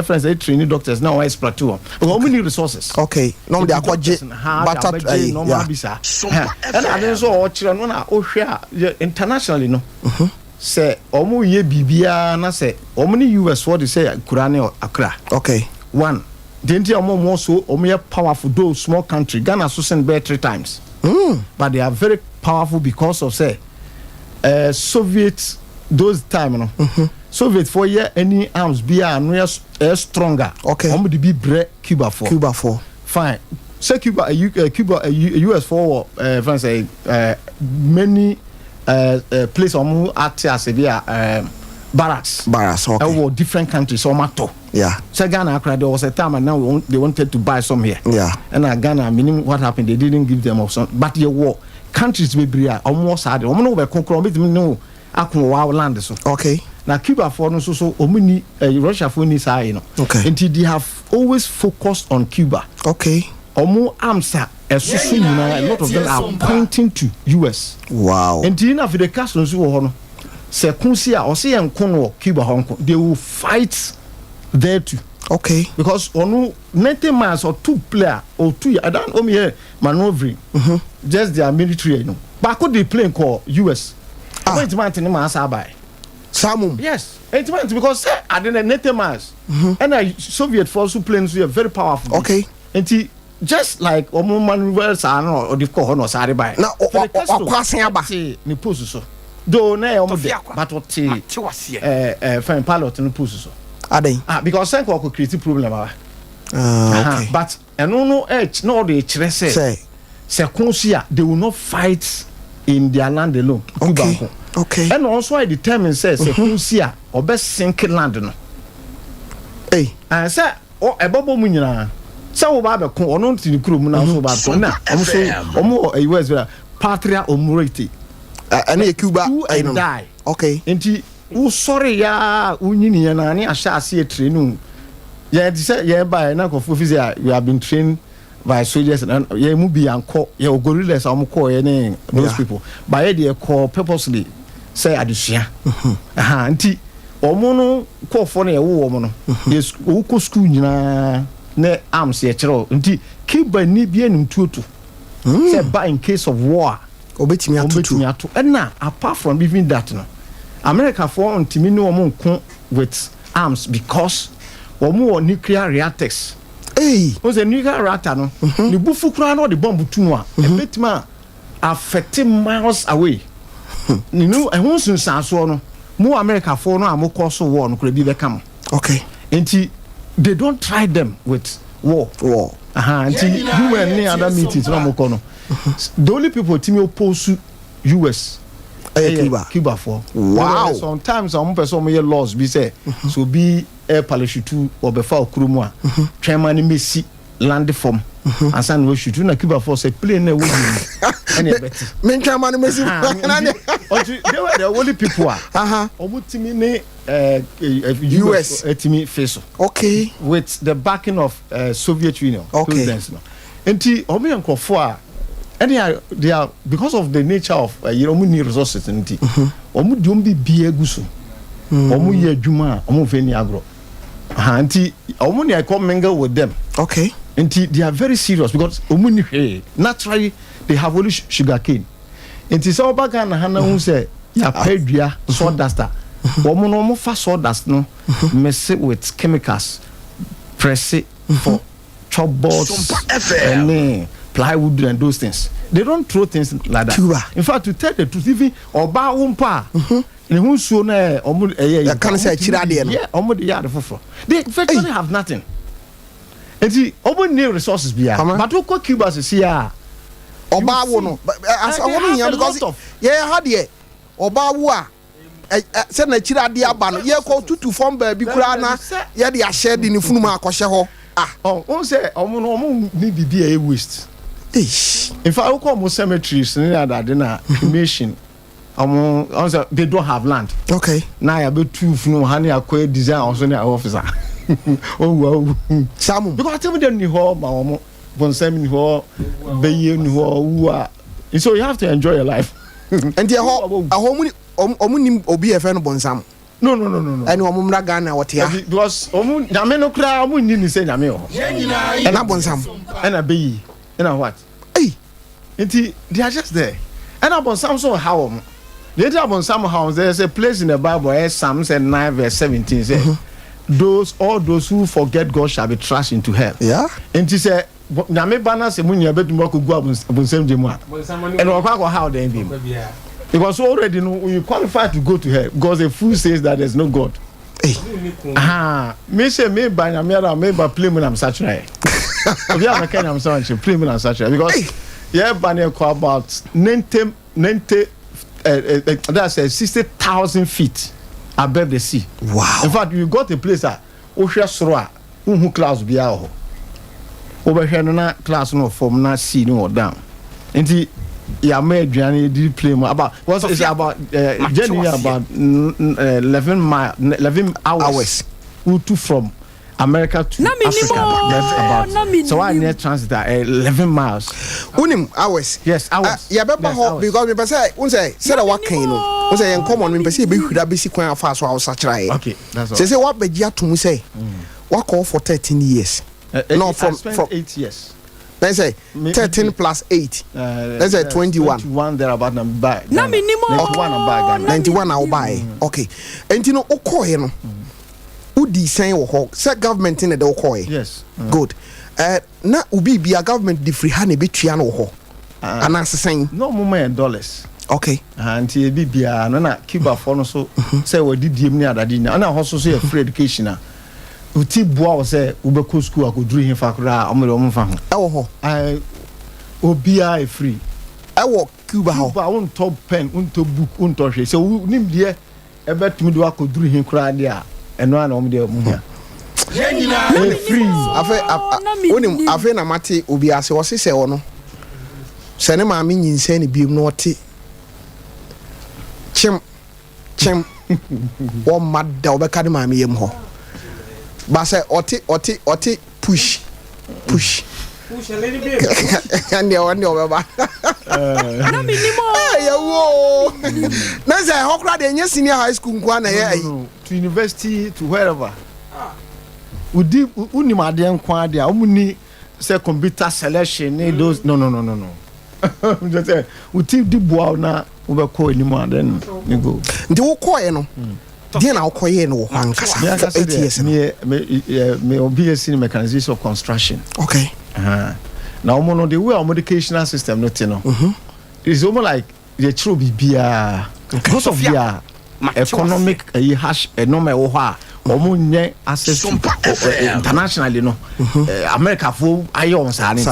friends they train doctors now is plateau. How many resources? Okay. No, they are quite but normal bisa. And I don't so children na share internationally no. Say omo ye bibia na say omo ni US what they say Kurane or Accra. Okay. One. Didn't you omo so omo ye powerful those small country Ghana so send bear 3 times. But they are very powerful because of say Soviet those time no. Soviet for year any arms be are stronger. Okay. Omo the be break Cuba for. Fine. Say Cuba US for France say many place omo act as a barracks. Okay. Over different countries, so matter. Yeah. So Ghana, there was a time, and now they wanted to buy some here. Yeah. And Ghana, meaning what happened? They didn't give them some, but the war countries be bria almost had. No, we conquer. No, I can wow land so. Okay. Now Cuba for no so omuni Russia for ni say no. Okay. And they have always focused on Cuba. Okay. Omo amsa esusu nyina, a lot of them are pointing to US. Wow. And tina for the cast no so ho no. Se kunsia o se enko no Cuba honko, they will fight there too. Okay. Because ono 90 miles or 2 player or 2 I don't know here maneuvering. Just their military you know. But could they plane call US? Wait man tin man say buy. Samum. Yes. It meant because I didn't 90 miles. And a Soviet force planes were very powerful. Okay. And just like maneuvers or the call no say buy. Now kwasen aba. Ni post so. Do na e but what fine pilot no post so. Because some could create problem. Okay. But no edge, no the say they will not fight in their land alone. Okay. Okay. And also I determine says Sekunsia or best sink land no. Hey. And say oh a bubble munyina. So baba ko ono tin kuro mu na so baba ko na omo US patria omuriti. Any Cuba I die. Okay. Enti u sorry ya unyini ya na ni asha ase train yeah say yeah by na ko officer you have been trained by soldiers and yeah mu bi anko yeah gorillas am call yeah those people by they call purposely say adusua nti omo no call for na e wo omo no yes wo ko school nyina na arms ye kire nti Cuba ni bi anim tuoto say by in case of war obetimi atutu and now apart from even that no America for ntimi no omo nko with arms because omo nuclear reactors. Hey, was a nuclear reactor no the bufu kura no the bomb tu no a betima affect miles away. You know e ho sunsan so no mo America for no amoko so war no kura bi be kam. Okay. Enti they don't try them with war. Enti you and any other meetings no amoko no. The only people timi oppose US Cuba for. Wow. Sometimes some person may laws be say so be air parachute or before Kurumwa. Chairman Messi land from and San we shoot na Cuba for say plane na we any better. Men chairman Messi. They were the only people omutimi ne US etimi face. Okay. With the backing of Soviet Union. Okay. Enti omo yankofo and they are because of the nature of need resources nti omu dum bi eguso omu ye adwuma omu fe ni agro nti omu ne come mingle with them. Okay. Nti they are very serious because omu ni hwe naturally they have only sugar cane nti so obaga na hana hu say ya padua sawdust omu no omu fa sawdust no mess with chemicals press it for chop boards and plywood and those things. They don't throw things like that. Cuba. In fact, to tell the truth, even oba umpa, ne hu so na omu you can say chirade no. Yeah, omu de yard foforo. They virtually have nothing. Enti omu need resources bia. But who Cuba see ya? Oba wo no. As I want here because yeah had here. Oba wo a say na chirade aba no. Ye ko tutu form ba bi kura na ye de a share di ni funu ma akɔhye ho. On say omu need be a waste. If I call more cemeteries na cremation, they don't have land. Okay. Now I be two no honey acquire design also near officer. Oh wow. Some because I tell me them ni ho ma omo bonsam ni ho be ye ni ho wa. So you have to enjoy your life. And the omu nim obi e fe no bonsam. No. And omu mra Ghana what ya. Because omu nyame no kra omu ni ni say nyame ho. And bonsam. And abeyi. And what? Hey, they are just there. And about some so how later about some house there's a place in the Bible, Psalms 9 verse 17 say, all those who forget God shall be thrust into hell. Yeah. And she said, "Name bana se munya betu mo ko gu abonsam jemu a." And okwa how then be. Because already you qualify to go to hell because the fool says that there's no God. Hey. Me say me by na me by play when I'm saturated. If you are Kenya, I'm sorry, premium and such because banner about 90 that's 60,000 feet above the sea. Wow. In fact, you got a place that Osha Sora, who class be out. Over here, no class no from not sea no down. And the made Johnny did play more about what's it about journey about 11 hours. Who to from America to Africa. That's about. So I need transit 11 miles. Unim hours. Yes, hours. Yeah, but because me say, say that what kind no. We say in common me say be that be sequence fast so I was try. Okay, that's all. Say what be to me say. What call for 13 years. No, from 8 years. Let's say 13 plus 8. Let's say 21. 21 there about them buy. 91 I'll buy. Okay. And you know, okay, no. Who design or set government in the okay? Yes. Good. Na ubi be a government the free hand be triano ho. And answer saying no more dollars. Okay. And he be na Cuba for no so say we did him near that dinner. And I also say free education. Uti boa say ubeko school akudru hin fakra omere fa ho. E wo ho. Obia free. E wo Cuba ho. Cuba won top pen, won to book, won to hwe. So nim de e betumi do akudru hin kra de a eno ana omde mu hia. Free. Onim afi na mate obi ase wo se wo se ne ma me nyinse ne biem no te chim wo madda obeka de ma me yem ho. But say oti push a little bit and you over na minimum yeah wo na say hokra de senior high school nkwa na to university to wherever udi unimade nkwa de omuni say computer selection those no just say uti di boa na ubeko enimu aden you go ndi wo koye no dia na okoye no hankasa 8 years me obs in mechanization of construction. Okay. Now mono the way our educational system not you know. It's almost like the true bibia because of their economic hash normal ha omo nye access to internationally no America for ayon sa ni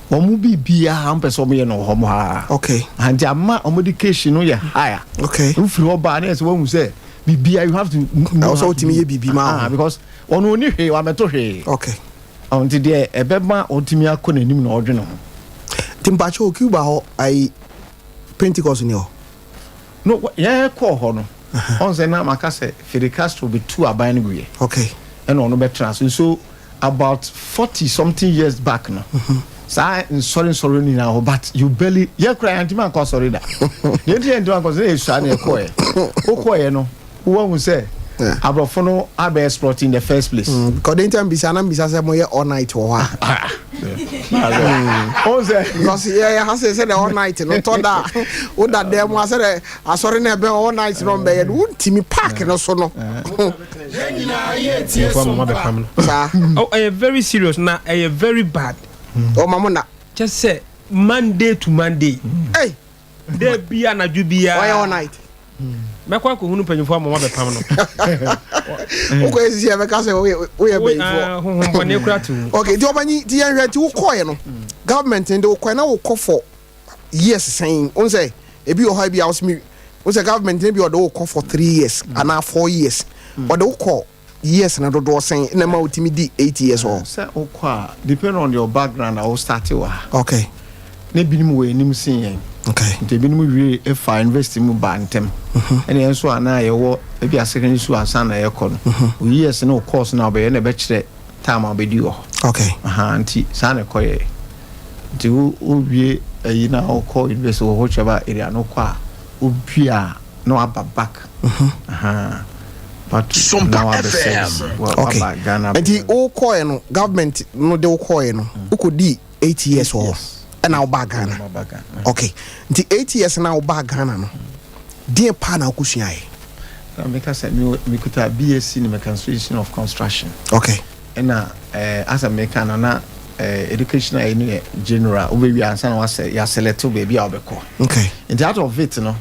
omo bibia am person me no homo ha. Okay. And their education no ye higher. Okay. If you oba na say when we say bibia you have to also timi bibi ma because ono ni hwe wa meto hwe. Okay. Until there ebema otimi akọ nanim na odwe no. Timpacho Cuba ho ai Pentecost ni ho. No yeah call ho no. On say na maka say Fidel Castro be two aban no guye. Okay. And ono be trans so about 40 something years back no. Sa sorry ni na ho but you barely yeah cry antima ko sorry da. You dey do ko say esu na ko e. O ko e no. Wo hu say abrofo no abe exploit in the first place. Because the time bisa say mo all night or what. Oh say because yeah has say all night no to da o da dem was say asori na be all night no be you timi park no so no. Oh I very serious now I very bad. Oh mama na just say Monday to Monday. Hey there be anaju bia all night. Mekwa ko hunu panyufo mama be pam no. Uko esi e meka say we be for. Okay, di obani di enhwe ti ukoye no. Government ndi ukoye na ukọ for years saying on say e bi o ha bi house me. On say government ndi bi o do ukọ for 3 years and 4 years. But the ukọ years na do saying na ma utimi di 8 years or. Say ukọ depend on your background I will start you. Okay. Ne binim we nim sin yen. Okay. Nti binim we if I invest in mu bantem. Ene enso ana ye wo e bi asecondary school asan na ye ko no. Years no course na be na be kire time abedi wo. Okay. Nti sa na ko ye. Nti wo wie ayi na wo ko invest wo hochaba area no kwa wo bia no aba back. But Sompa FM. Okay. Nti wo ko ye no government no de wo ko ye no. Wo ko di 8 years or and now back Ghana. Okay. The 8 years now back Ghana no. Dear pana kusua e. Na make say me kuta BSc in mechanization of construction. Okay. And as a mechanic na educational in general we answer na say ya select baby obeko. Okay. In that of it no.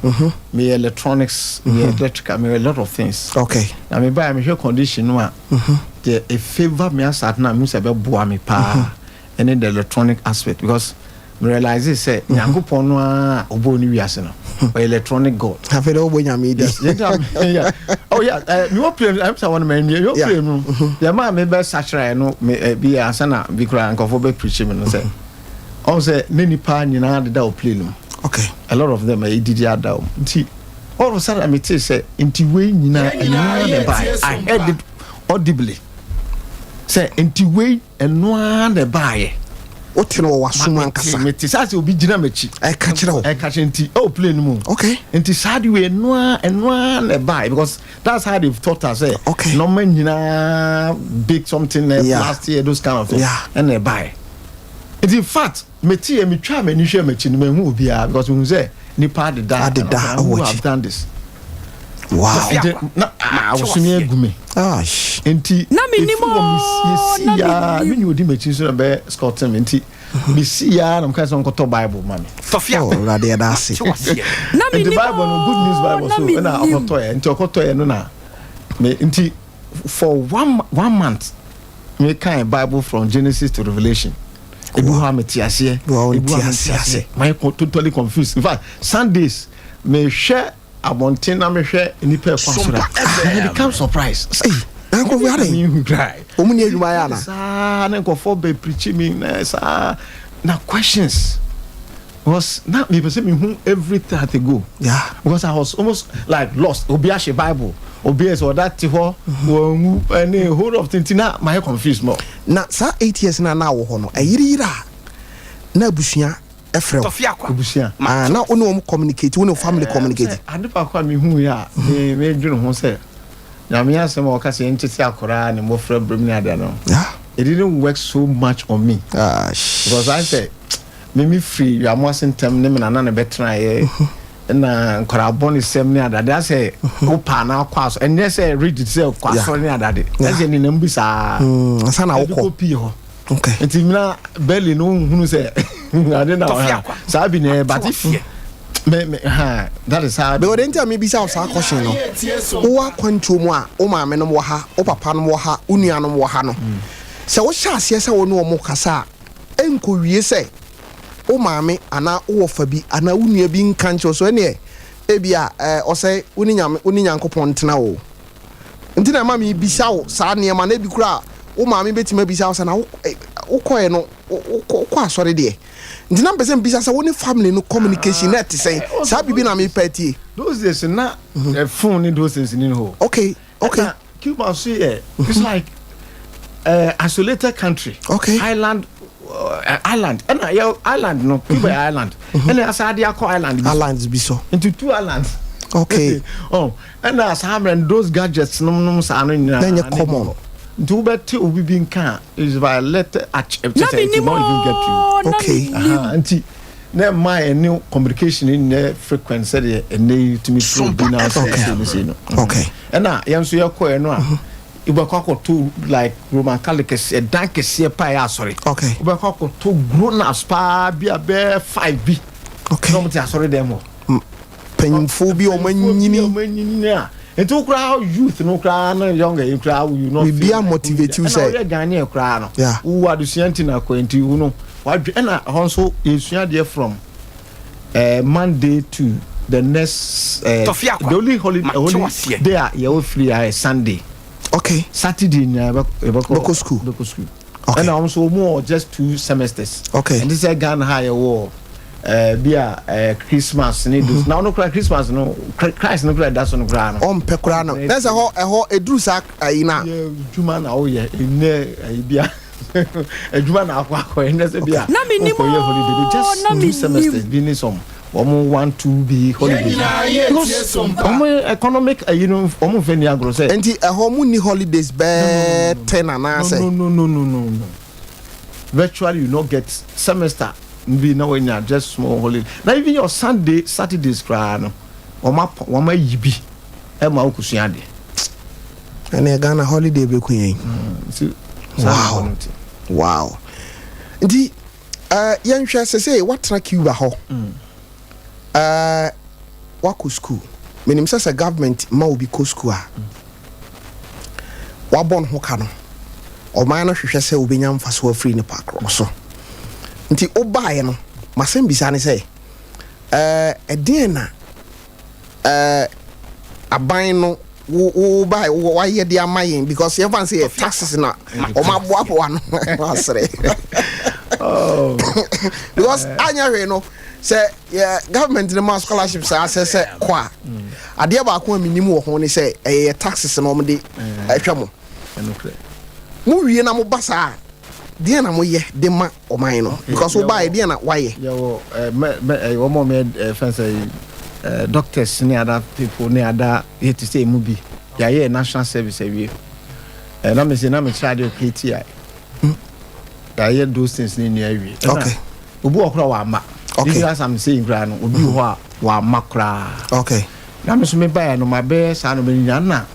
Me electronics, me electrical, me a lot of things. Okay. Na me buy me share condition no a. The favor me as at na me say be boa me pa. And in the electronic aspect because realize say Nyankopon no a obo ni wiase no electronic god have it obo nyame di yeah oh yeah me wo play I'm say one man me you play no ya ma me be sachra no me bi ansa na bi kura nkofo be preach me no say on say many pa nyina de da o play no okay a lot of them did ada nti all of a sudden I me say nti we nyina the buy I heard it audibly say nti we eno the buy otino wasuma nkasa meti sase obi gina machi I catch it all I catch nti oh play no mu okay nti sadi we eno the buy because that's how they've taught us okay no man nyina big something last year those kind of things and the buy in fact meti me twa mani hwe machi no mahu obi because we say nipa de da who have done this wow na I was me gume enti na minimo si ya me nyodi machi so be Scotland enti me si ya na mka so nkoto Bible mami Tofiakwa radio da se na minimo the Bible no good news Bible so na okoto e enti okoto e no na me enti for one month me kan Bible from Genesis to Revelation ebu ha metiase my totally confused in fact Sundays me share abontina me hwe nipa kwasora and become surprised Uncle we are you cry omuni adwuma ya na na nko for be preach me na questions was not me person me who everything had to go because I was almost like lost obi a Bible obi so that ho won any whole of tintina my confused more na sa 8 years na wo ho no ayirira na abusua efrem Tofiakwa abusua na onu communicate onu family communicate adepa kwa me hu ya me dwene ho say na me asem o ka say ntiti akora ne mo fra brim ni ada no it didn't work so much on me because I said me free you am wasn't tem ne me na na betra ye na nkora boni sem ni ada da say o pa na kwa so and say read it say kwa so ni ada de say ni na mbisa asa na wo ko okay enti mina belly no hunu say ade na sa bi ne but if me that is how be odenti am bisa of sa question no wo akwantu mu a o maame no wo ha o papa no wo ha unua no wo ha no se wo hya ase se wo no mo kasa enko wie se o maame ana wo fa bi ana unua bi nkancho so ene e bia o say uni nyankopon tena wo ntina ma me bisa wo sa ne ma na bi kura o maame betima bisa wo sa na wo koe no wo asore de ntina mpese bisa sa woni family no communication net say sa bibi na me party those days na phone in those days in ho okay Cuba say it's like isolated country island and island no Cuba island and asade akọ islands bi so into two islands okay and as and those gadgets no sa no na common do better obi bin kan is by letter at not even get you okay na my new communication in the frequency there and to me from be now okay and na yanso yakọ no a ibakọ to like Roman Catholic a dank see pa ya sorry okay ibakọ to grown up pa bia be 5b okay no me sorry dem penyimfo bi o manyini and to crowd youth no crowd no younger you crowd you know be motivate you say Ghanaian crowd no yeah who are the scientina kwenti you know what and also is there from Monday to the next the only holiday there you free Sunday okay Saturday local school okay. And also more just 2 semesters okay and this is Ghana higher war Christmas need now no Christmas no Christ no cry that's on ground on pekura no that's a ho edru sak ayina juma na o ye ene bia juma na akwa ene se bia na minimo just 2 semesters being some 1-2 be holiday because economic you know feni agro say enti mu ni holidays be 10 and say no virtually you not get semester be now when you just small holiday now even your Saturdays cry no wama yibi e ma okusua de ene Ghana holiday be kuyen wow ndi yanhwe say what track you ho wako school menim say government ma obi ko school a wabon ho ka no o man no hwehwe say obenya mfaso free ne park so nti obaye no masem bisa ne say ɛden na aban no wo buy why ye dey amayin because you fan say taxes na o ma boa po ano asre oh because anya we no say government the mass scholarship say kwa ade ba ko Menim wo ho ni say taxes na o de atwa mo mu wie na mo basa dia na mo ye de ma o man no because wo buy dia na why yo one more fancy doctors ni other people ni other here to say mu bi ya national service awie na me say na me try the KTI ya those things ni awie okay obu okra wa ma okay as I'm saying gra no obi ho wa ma kra okay na me so me buy no my best and me nya na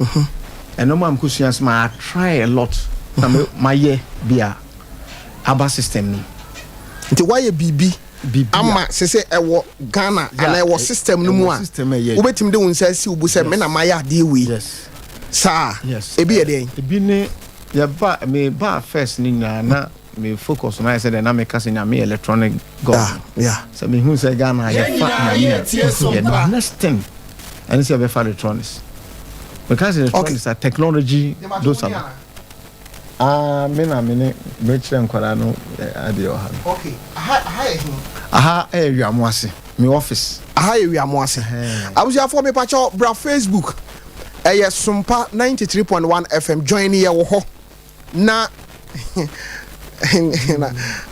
and no am kusuas ma try a lot na me my year bia aba system ni nti why bibi ama sese ewo Ghana and ewo system no mu a obetim de wonsa si obu se me na maya de we yes sa yes ebi e den ebi ne ya ba me ba first ni na me focus na say na me kase na me electronic government yeah so me hu say Ghana ya fa na me next thing and say be for electronics because electronics are technology those are me na me ne me chere nkwara no ade o ha okay aha wiamo ase me office aha wiamo ase abuja for me pacho bra Facebook Sompa 93.1 FM join here wo ho na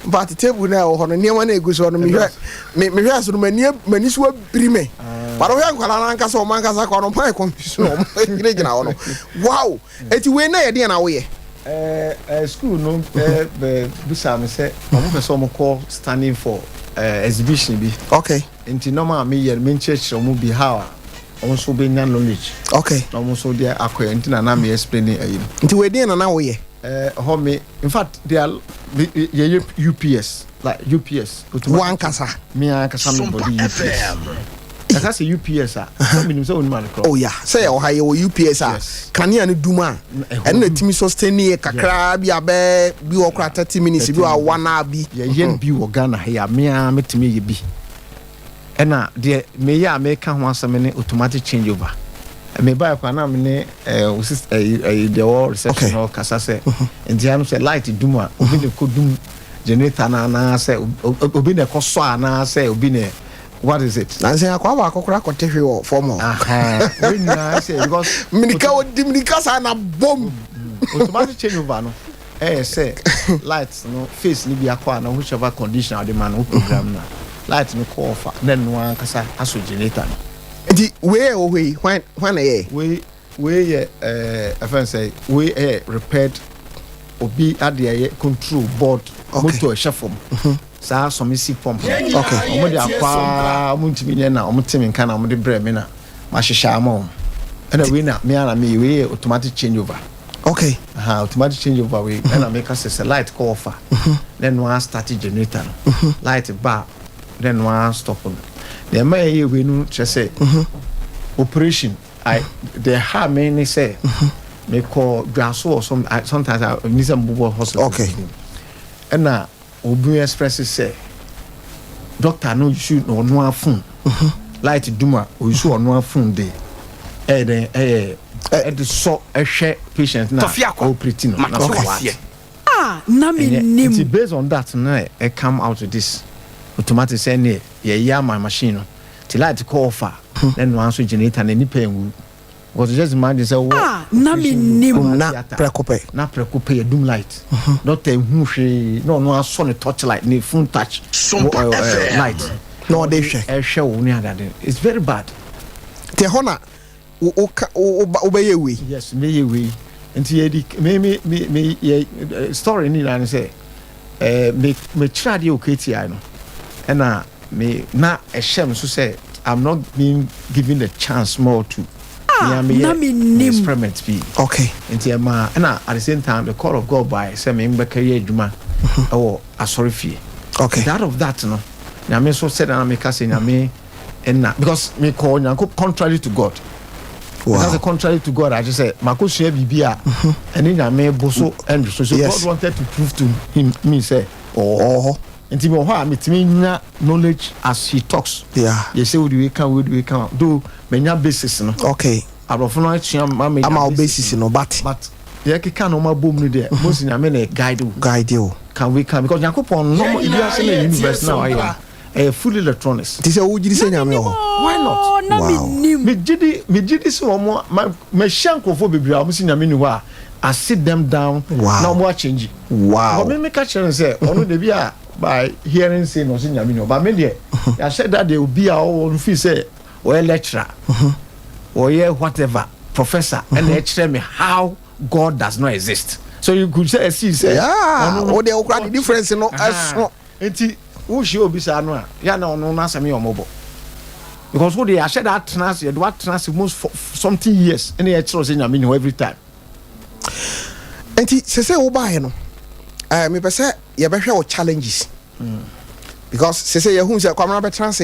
but table na wo ho no niam na eguso no me hwe aso no mani so abiri me but wo yankwala na nka so man kasa kwa no pan confuse no gina wo no wow eti we na ye de na wo ye school no bisa me say omo person mo call standing for exhibition bi okay enti normal me yer me church omo bi how omo so be nya knowledge okay omo so there akoy enti na me explain ayi enti we dey na wo ye ho me in fact they are UPS like UPS one kasa me kasa me body UPS that's a UPS Menim so man oh yeah say o haye wo UPS kania ne duma and na timi sustain e kakra bi abe bi wo kra 30 minutes bi wa wana bi ye bi wo Ghana ya me metimi ye bi ena de me ya me ka ho asem ne automatic change over me buy kwa na me ne the wall reception or kasa say indian say light duma obi ne kodum generator na say obi ne koso na say obi ne what is it? Nancy akwa akokora kotehwe wo formal. When I say because Minika sana bomb. Automatic change over no. Say lights no face ni bi akwa na whichever condition of the man who program na. Light no call for then one kasa aso generator no. The way when we I fan say we repaired obi ade control board motor shafom. Sa so me si pump okay omo de akwa omo ntimi ne na omo timi nka na omo de bre me na ma hwehwa am na we na me ana me we automatic change over okay automatic change over we na make us say light call offer then one start generator light bar then one stop the may we no say operation I the ha me say me call grass or sometimes I need some hospital okay and na obi express say doctor no shoot no no phone light duma o issue no phone dey the so hwe patient na operating no na Menim it's based on that na come out with this automatic say ne ye my machine no till light call offer then one so generator na ni pen because just imagine say na Menim na preocupe ya doom light not a hwe no so ne touch light ne phone touch light no dey hwe wo ni adade it's very bad te hona o be we yes me we enti me story ni na say me trade o KTI no na me na ehwem so say I'm not being given the chance more to na Menim experiment be okay enti ma na at the same time the call of God by say me mbeka ye adwuma oh asorifie okay that of that no na me so said na me ka say na me na because me call nyanko contrary to God that's contrary to God I just say makosua bibia and nya me boso and so yes. God wanted to prove to me say nti me ho a metimi nya knowledge as he talks. Yeah. You say we can do menya basis no. Okay. Abrofo no atua ma me. Ama basis no but ye keka no ma bom no there. Most nya me na guide you. Can because Yakupon no if you are in the universe now I am full electronics. This is what you say nyame ho. Why not? Wow. Me gidi so mo me shankofo bebra am si nyame ni ho a I sit them down. Wow. Now more change. Wow. But me catch and say ono de bia by hearing say no si nyame ni. But me there I said that they will be our feel say or lecturer or whatever professor and they tell me how God does not exist. So you could say yeah or they will difference no as enti who show be say no ya na ono na asemi omobo because who they I said that trans you what trans most for something years and they tell say nyame ni every time enti say wo ba he no me pese ye be hwe wo challenges because say ye hu say kwamra be trans